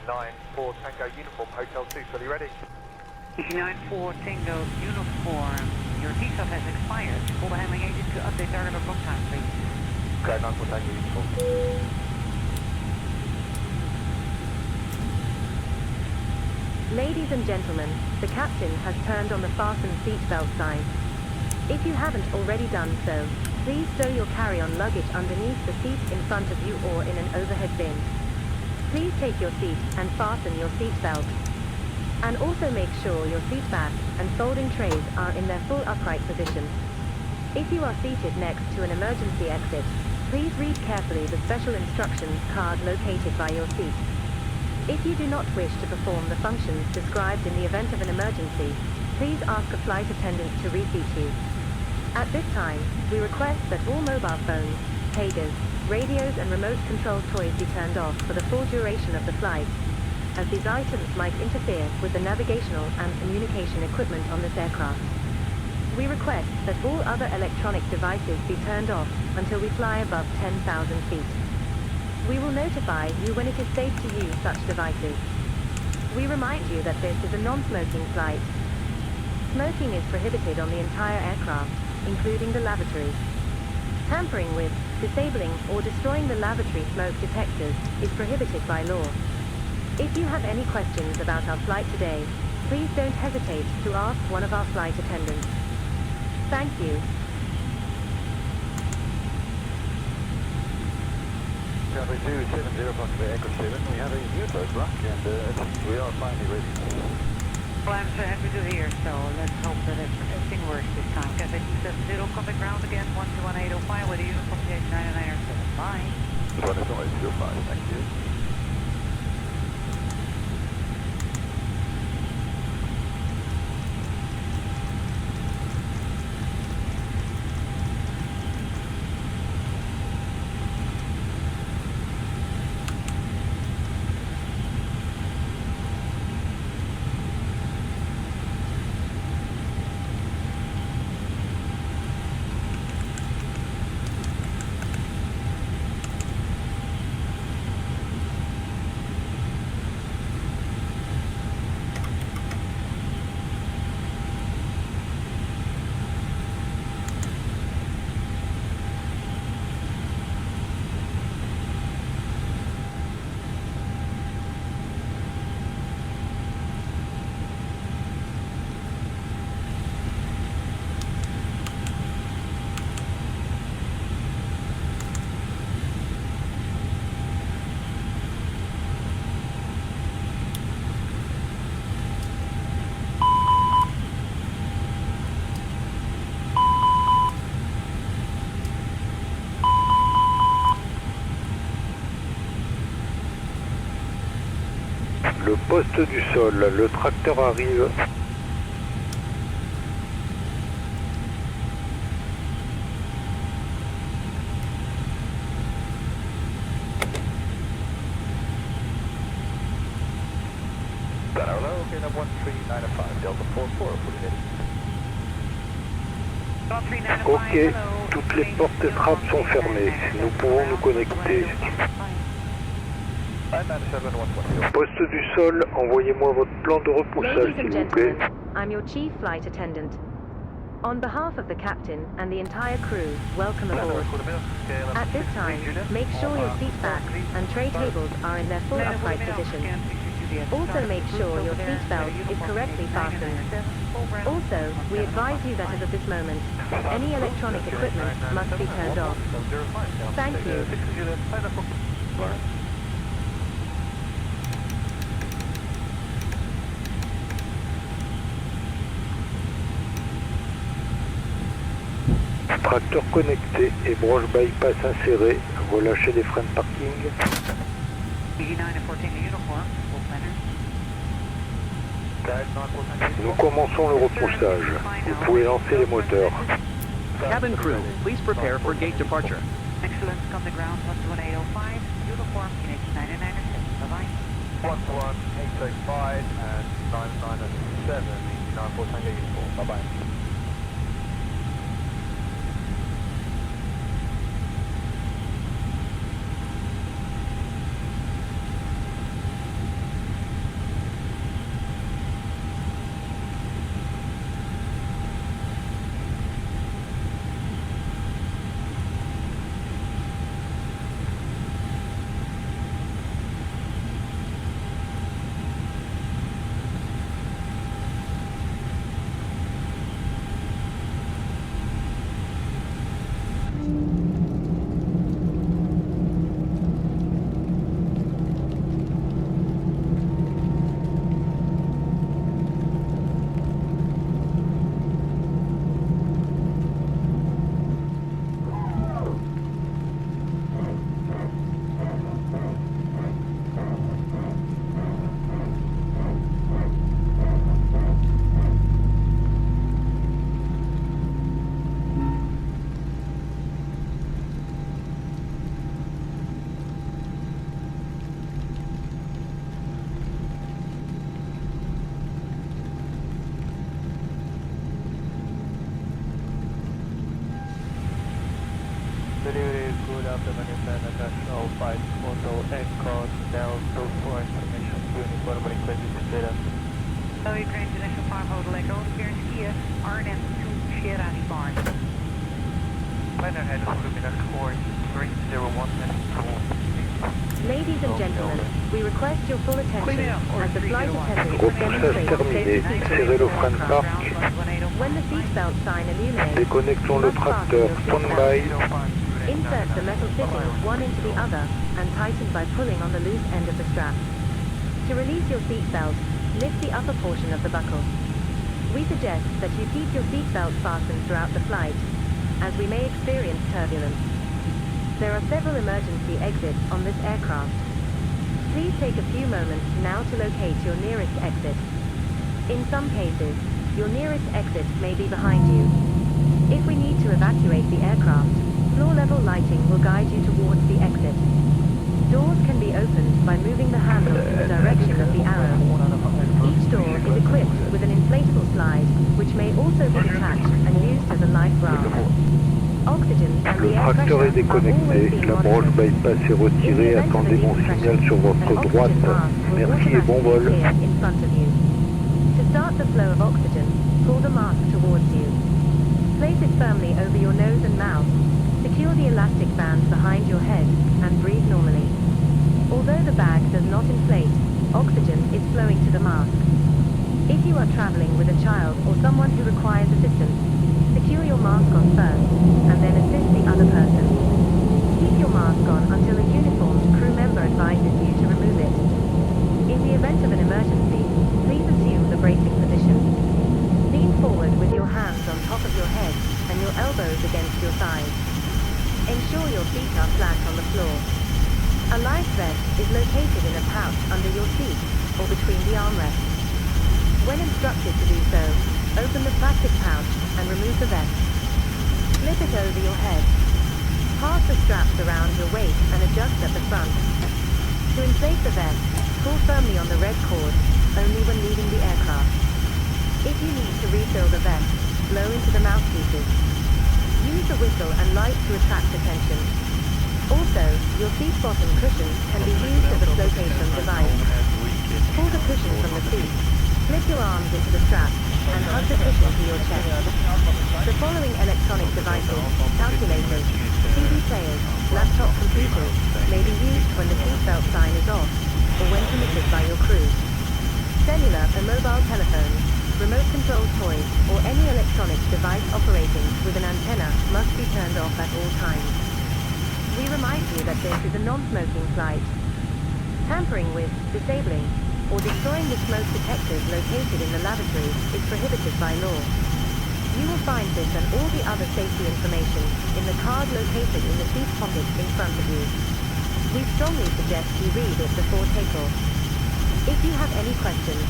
94 Tango Uniform, Hotel 2, fully ready. 94 Tango Uniform, your seatbelt has expired. Call the handling agent to update target or book time, please. Okay, 94 Tango Uniform. Ladies and gentlemen, the captain has turned on the fasten seatbelt sign. If you haven't already done so, please stow your carry-on luggage underneath the seat in front of you or in an overhead bin. Please take your seat and fasten your seatbelt. And also make sure your seat backs and folding trays are in their full upright position. If you are seated next to an emergency exit, please read carefully the special instructions card located by your seat. If you do not wish to perform the functions described in the event of an emergency, please ask a flight attendant to reseat you. At this time, we request that all mobile phones, pagers, radios and remote control toys be turned off for the full duration of the flight, as these items might interfere with the navigational and communication equipment on this aircraft. We request that all other electronic devices be turned off until we fly above 10,000 feet. We will notify you when it is safe to use such devices. We remind you that this is a non-smoking flight. Smoking is prohibited on the entire aircraft, including the lavatories. Tampering with, disabling, or destroying the lavatory smoke detectors is prohibited by law. If you have any questions about our flight today, please don't hesitate to ask one of our flight attendants. Thank you. Traffic 270, approximately Echo 7. We have a neutral block and we are finally ready. Well, I'm so happy to hear, so let's hope that everything works this time. Cathay 270, contact ground again, 121.805 with a uniform CH997. Bye. 121.805, thank you. Le poste du sol, le tracteur arrive. Hello, okay, 1395, Delta 44, fully ready. Ok, toutes les portes et trappes sont fermées. Nous pouvons nous connecter. Poste du sol, envoyez-moi votre plan de repoussage, Ladies and s'il vous plaît. gentlemen, I'm your chief flight attendant. On behalf of the captain and the entire crew, welcome aboard. At this time, make sure your seat backs and tray tables are in their full upright position. Also make sure your seat belt is correctly fastened. Also, we advise you that as of this moment, any electronic equipment must be turned off. Thank you. Tracteur connecté et broche bypass insérée. Relâchez les freins de parking. Nous commençons le repoussage. Vous pouvez lancer les moteurs. Cabin crew, please prepare for gate departure. Excellence, come to ground, 121.805, uniform, Phoenix 997, bye-bye. 11805 and 997, 94 Tango Uniform, bye-bye. delivery, good afternoon, International Flight Photo Echo Delta for information uniform requested status. Ukraine International Farm Hotel Echo, Kieran Skiën, Arnhem to Sierra Barn. Planner head of Luminous Course 301 Ladies and gentlemen, we request your full attention as the flight attendant Repoussage terminé. Serrez le frein de parc. When the seatbelt sign illuminates, Déconnectons le tracteur. Stand-by. insert the metal fittings one into the other and tighten by pulling on the loose end of the strap. To release your seatbelt, lift the upper portion of the buckle. We suggest that you keep your seatbelt fastened throughout the flight, as we may experience turbulence. There are several emergency exits on this aircraft. Please take a few moments now to locate your nearest exit. In some cases, your nearest exit may be behind you. If we need to evacuate the aircraft, floor-level lighting will guide you towards the exit. Doors can be opened by moving the handle in the direction of the arrow. Each door is equipped with an inflatable slide, which may also be detached and used as a life raft. Oxygen and Le the air tracteur est pressure are always déconnecté. being La branche monitored. bypass est retirée. Attendez mon signal sur votre droite. Merci et bon vol. In front of you. To start the flow of oxygen, pull the mask towards you. Place it firmly over your nose and mouth. Secure the elastic bands behind your head and breathe normally. Although the bag does not inflate, oxygen is flowing to the mask. If you are traveling with a child or someone who requires assistance, secure your mask on first, and then assist the other person. Keep your mask on until a uniformed crew member advises you to remove it. In the event of an emergency, please assume the bracing position. Lean forward with your hands on top of your head and your elbows against your thighs. Ensure your feet are flat on the floor. A life vest is located in a pouch under your seat or between the armrests. When instructed to do so, open the plastic pouch and remove the vest. Slip it over your head. Pass the straps around your waist and adjust at the front. To inflate the vest, pull firmly on the red cord, only when leaving the aircraft. If you need to refill the vest, blow into the mouthpieces. Use the whistle and light to attract attention. Also, your seat bottom cushions can be used as a flotation device. Pull the cushion from the seat. Slip your arms into the strap and hug the cushion to your chest. The following electronic devices, calculators, CD players, laptop computers, may be used when the seatbelt sign is off or when permitted by your crew. Cellular or mobile telephones, remote control toys, or any electronic device operating with an antenna must be turned off at all times. We remind you that this is a non-smoking flight. Tampering with, disabling, or destroying the smoke detectors located in the lavatories is prohibited by law. You will find this and all the other safety information in the card located in the seat pockets in front of you. We strongly suggest you read it before takeoff. If you have any questions,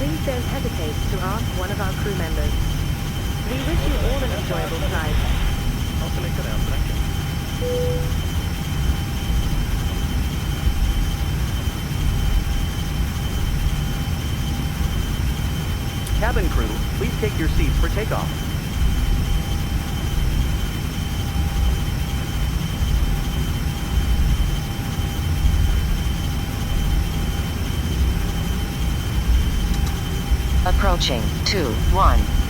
please don't hesitate to ask one of our crew members. We wish you all an enjoyable flight. Cabin crew, please take your seats for takeoff. Approaching 2-1.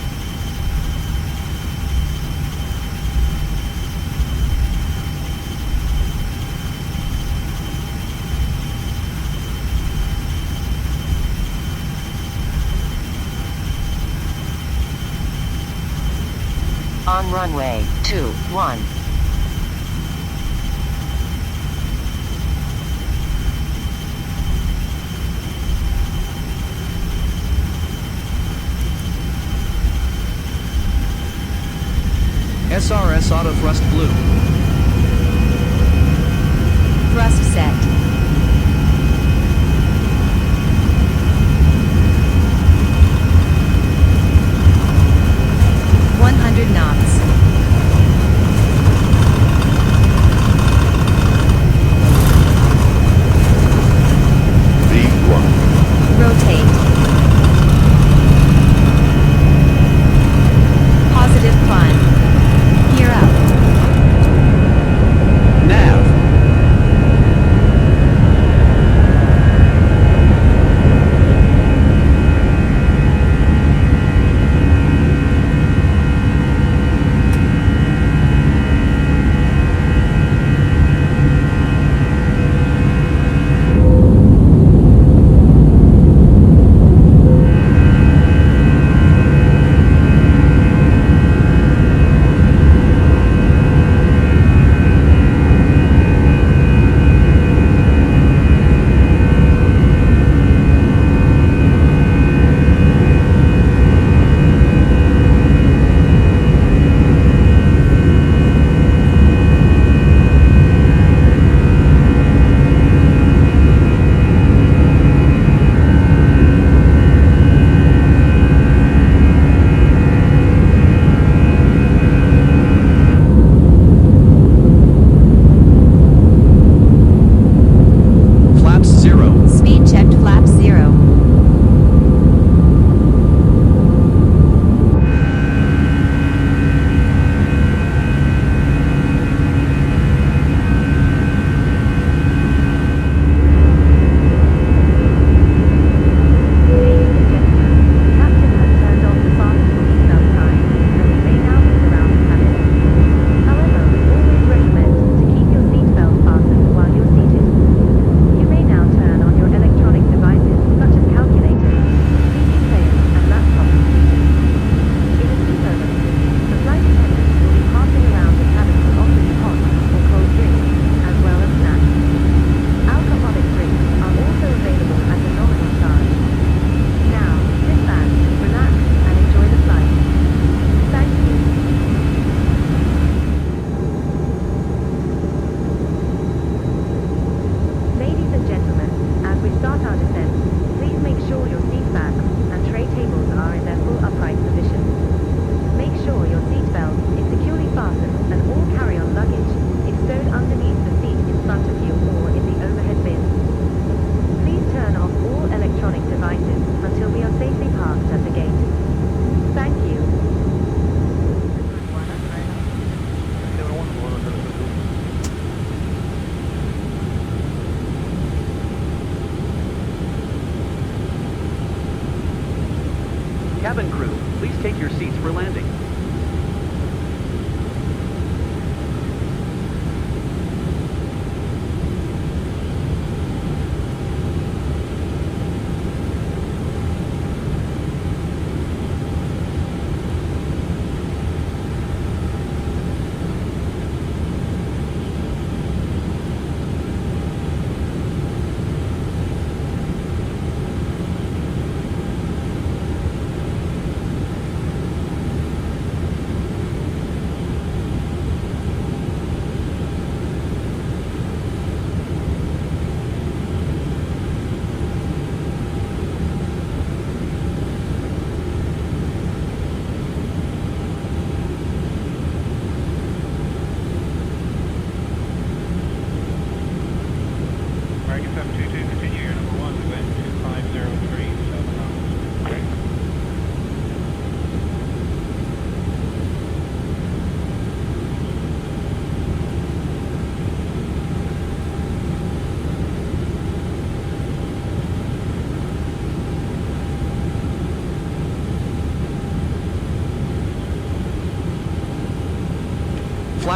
On runway 21. SRS auto thrust blue. Thrust set. knots. V1. Rotate. Positive climb. Gear up.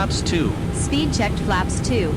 Flaps 2. Speed checked flaps 2.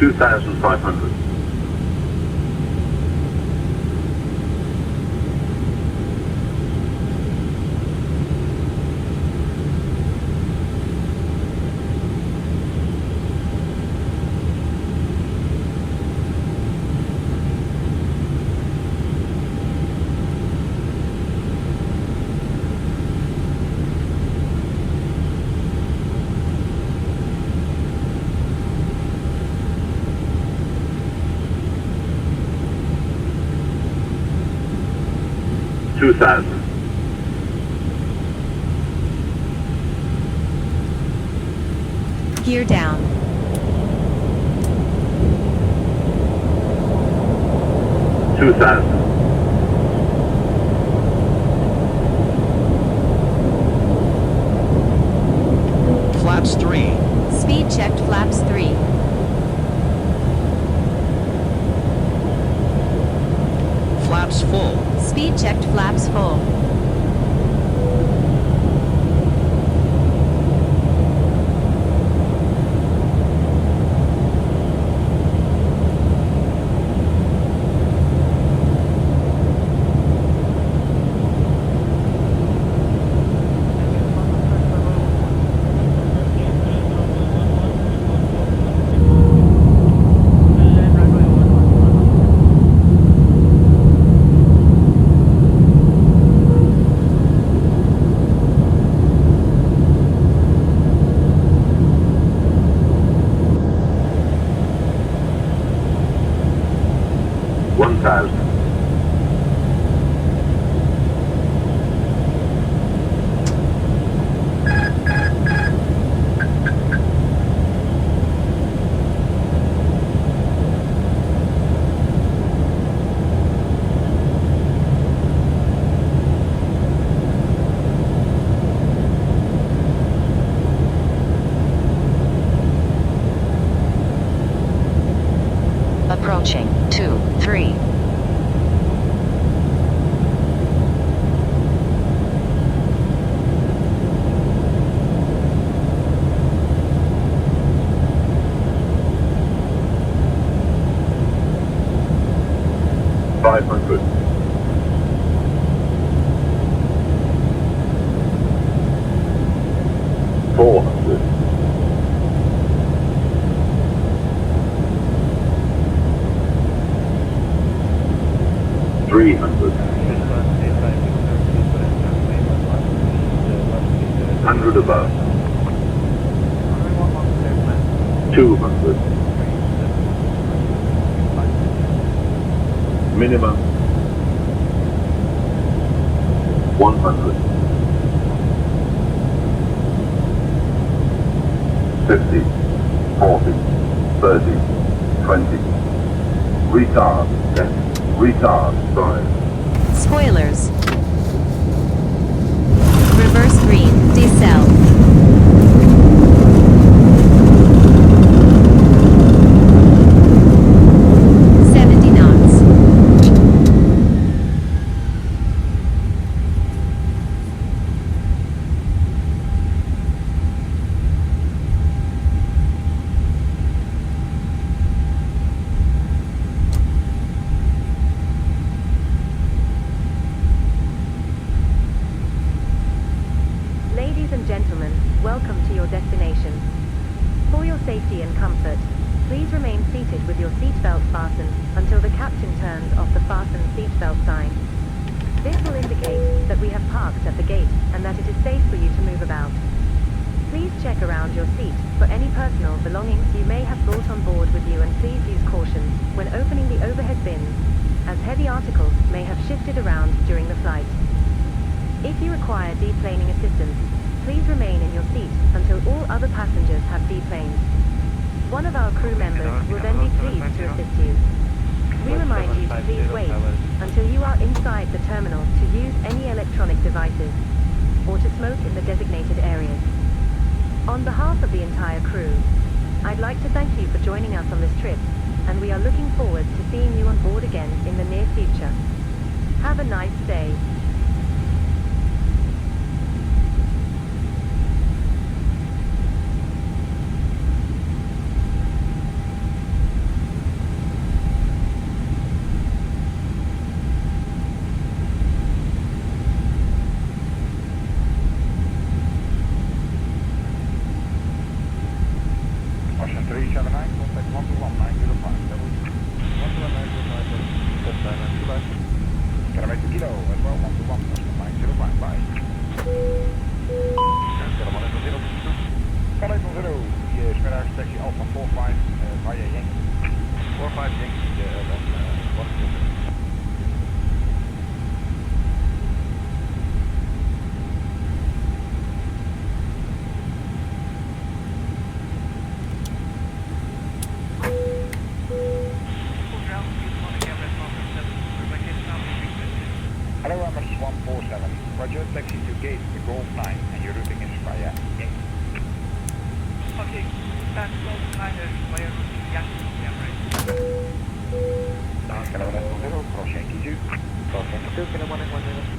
$2,500. $2,000. Gear down. $2,000. Flaps 3. Speed checked flaps 3. Flaps full. Speed checked flaps full. $1,000. Approaching 2-3. $500. $400. $300. $100 above. $200. Minimum. $100. 50, 40, 30, 20. Retard, 10. Retard, 5. Spoilers. Reverse green. Decel. Please remain seated with your seatbelt fastened until the captain turns off the fasten seatbelt sign. This will indicate that we have parked at the gate and that it is safe for you to move about. Please check around your seat for any personal belongings you may have brought on board with you, and please use caution when opening the overhead bins, as heavy articles may have shifted around during the flight. If you require deplaning assistance, please remain in your seat until all other passengers have deplaned. One of our crew members will then be pleased to assist you. We remind you to please wait until you are inside the terminal to use any electronic devices or to smoke in the designated areas. On behalf of the entire crew, I'd like to thank you for joining us on this trip, and we are looking forward to seeing you on board again in the near future. Have a nice day. Ocean 379, contact 121-905. 121-905, Kilometer kilo as well, 121-905, bye. Valet 0, die is middag taxi Alpha 45 via Yankee. 45 Yankee, dan wat is het? Hello, Amos 147. Roger, taxi to gate the Golf 9 and your routing is via Yankee. Okay, that's Golf 9 is via routing Yankee, yeah, right. Kilometer 0, cross Yankee 2. Cross Yankee 2, Kilo 111.